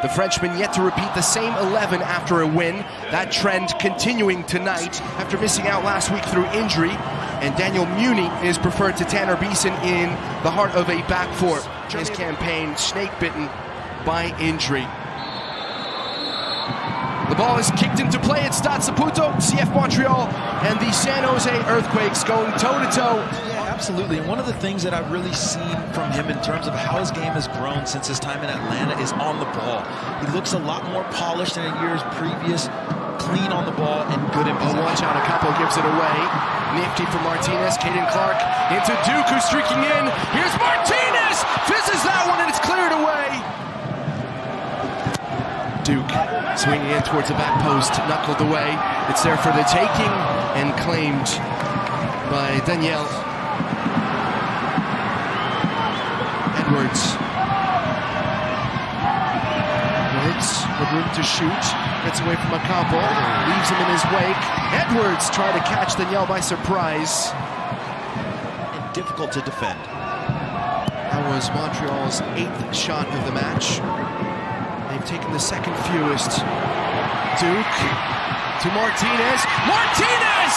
The Frenchman yet to repeat the same 11 after a win. That trend continuing tonight after missing out last week through injury. And Daniel Muni is preferred to Tanner Beeson in the heart of a back four. His campaign snake bitten by injury. The ball is kicked into play at Stade Saputo, CF Montréal, and the San Jose Earthquakes going toe-to-toe. Yeah, absolutely. And one of the things that I've really seen from him in terms of how his game has grown since his time in Atlanta is on the ball. He looks a lot more polished than in years previous, clean on the ball and good in possession. Watch out, a couple gives it away. Nifty from Martinez, Caden Clark into Duke, who's streaking in. Here's Martinez, fizzes that one and it's cleared away. Duke swinging in towards the back post, knuckled away. It's there for the taking and claimed by Daniel. Edwards with room to shoot, gets away from Acampo, leaves him in his wake. Edwards trying to catch Daniel by surprise. And difficult to defend. That was Montreal's 8th shot of the match. They've taken the second fewest. Duke to Martinez. Martinez!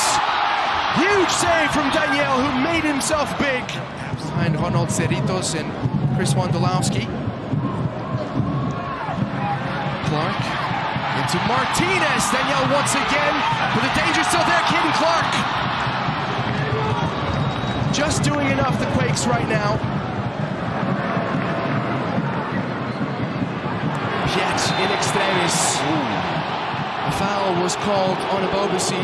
Huge save from Daniel, who made himself big. Behind Ronald Cerritos and Chris Wondolowski. Clark into Martinez. Daniel once again, but the danger's still there. Caden Clark. Just doing enough, the Quakes right now. Yet in extremis. A foul was called on Abobasi.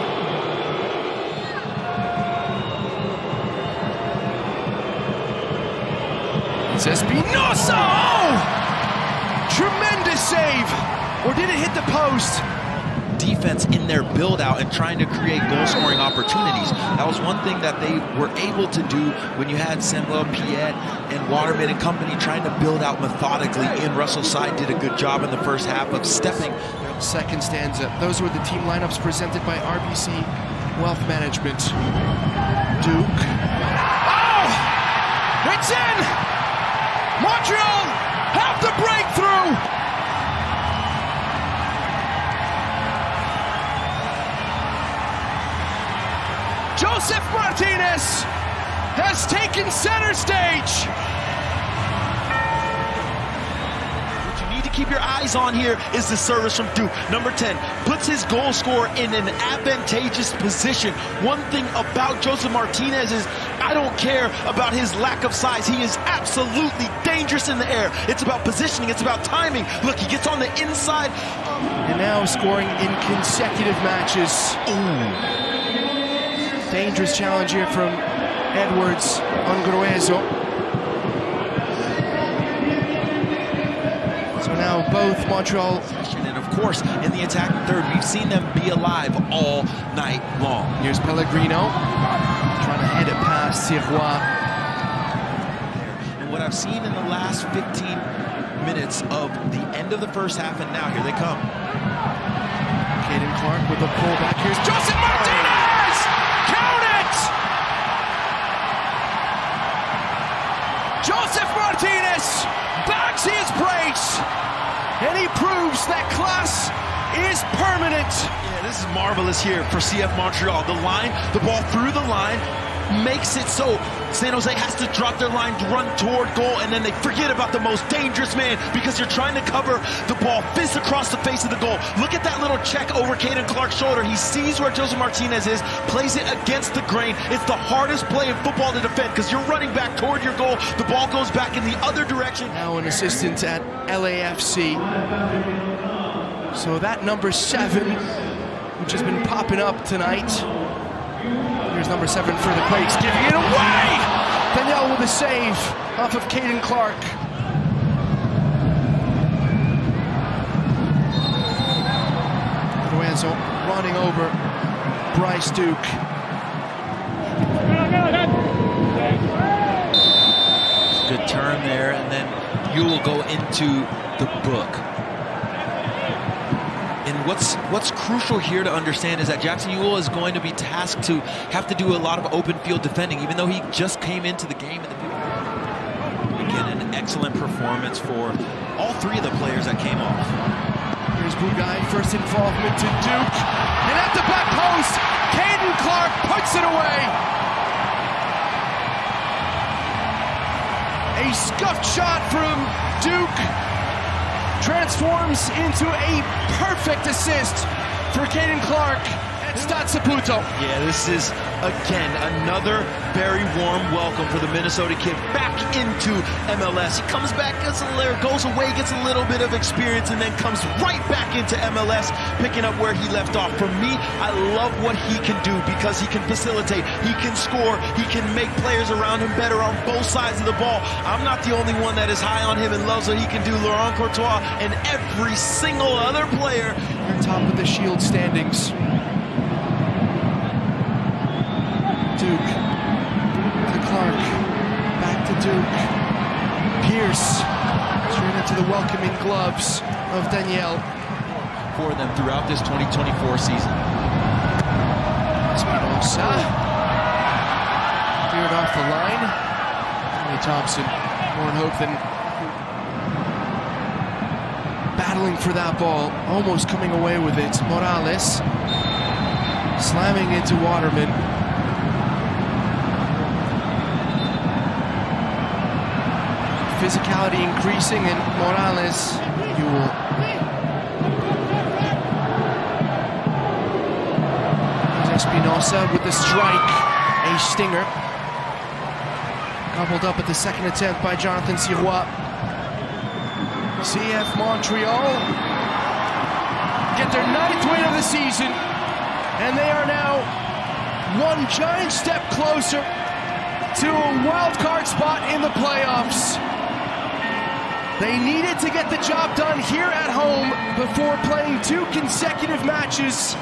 It's Espinosa! Oh! Tremendous save! Or did it hit the post? Defense in their build-out and trying to create goal-scoring opportunities. That was one thing that they were able to do when you had Samuel Piet and Waterman and company trying to build out methodically. Ian Russell's side did a good job in the first half of stepping. Second stanza. Those were the team lineups presented by RBC Wealth Management. Duke. Oh! It's in! Montreal have the breakthrough! Josef Martínez has taken center stage. What you need to keep your eyes on here is the service from Duke. Number 10 puts his goal scorer in an advantageous position. One thing about Josef Martínez is I don't care about his lack of size. He is absolutely dangerous in the air. It's about positioning. It's about timing. Look, he gets on the inside. And now scoring in consecutive matches. Ooh. Dangerous challenge here from Edwards on Grueso. So now both Montreal. And of course, in the attacking third, we've seen them be alive all night long. Here's Pellegrino trying to head it past Sirois. And what I've seen in the last 15 minutes of the end of the first half, and now here they come. Caden Clark with a pullback. Here's Josef Martínez! Count it! Josef Martínez backs his brace, and he proves that class is permanent. Yeah, this is marvelous here for CF Montreal. The line, the ball through the line, makes it so San Jose has to drop their line to run toward goal, and then they forget about the most dangerous man because you're trying to cover the ball, fist across the face of the goal. Look at that little check over Caden Clark's shoulder. He sees where Josef Martínez is, plays it against the grain. It's the hardest play in football to defend because you're running back toward your goal. The ball goes back in the other direction. Now an assistant at LAFC. So that number 7, which has been popping up tonight. Here's number 7 for the Quakes, giving it away! Daniel with a save off of Caden Clark. Grueso running over Bryce Duke. Good turn there, and then you will go into the book. And what's crucial here to understand is that Jackson Ewell is going to be tasked to have to do a lot of open field defending, even though he just came into the game in the field. Again, an excellent performance for all three of the players that came off. Here's Bugay, first involvement to Duke. And at the back post, Caden Clark puts it away. A scuffed shot from Duke transforms into a perfect assist for Caden Clark at Stade Saputo. Yeah, this is, again, another very warm welcome for the Minnesota kid back into MLS. He comes back, goes away, gets a little bit of experience, and then comes right back into MLS, picking up where he left off. For me, I love what he can do because he can facilitate, he can score, he can make players around him better on both sides of the ball. I'm not the only one that is high on him and loves what he can do. Laurent Courtois and every single other player. They're top of the Shield standings. Duke to Clark, back to Duke. Pierce, straight into the welcoming gloves of Danielle. For them throughout this 2024 season. Espinosa, cleared off the line. Tony Thompson, more in hope than battling for that ball, almost coming away with it. Morales, slamming into Waterman. Physicality increasing, and Morales, Ewell. There's Espinosa with the strike, a stinger. Gobbled up at the second attempt by Jonathan Sirois. CF Montréal get their 9th win of the season, and they are now one giant step closer to a wild card spot in the playoffs. They needed to get the job done here at home before playing 2 consecutive matches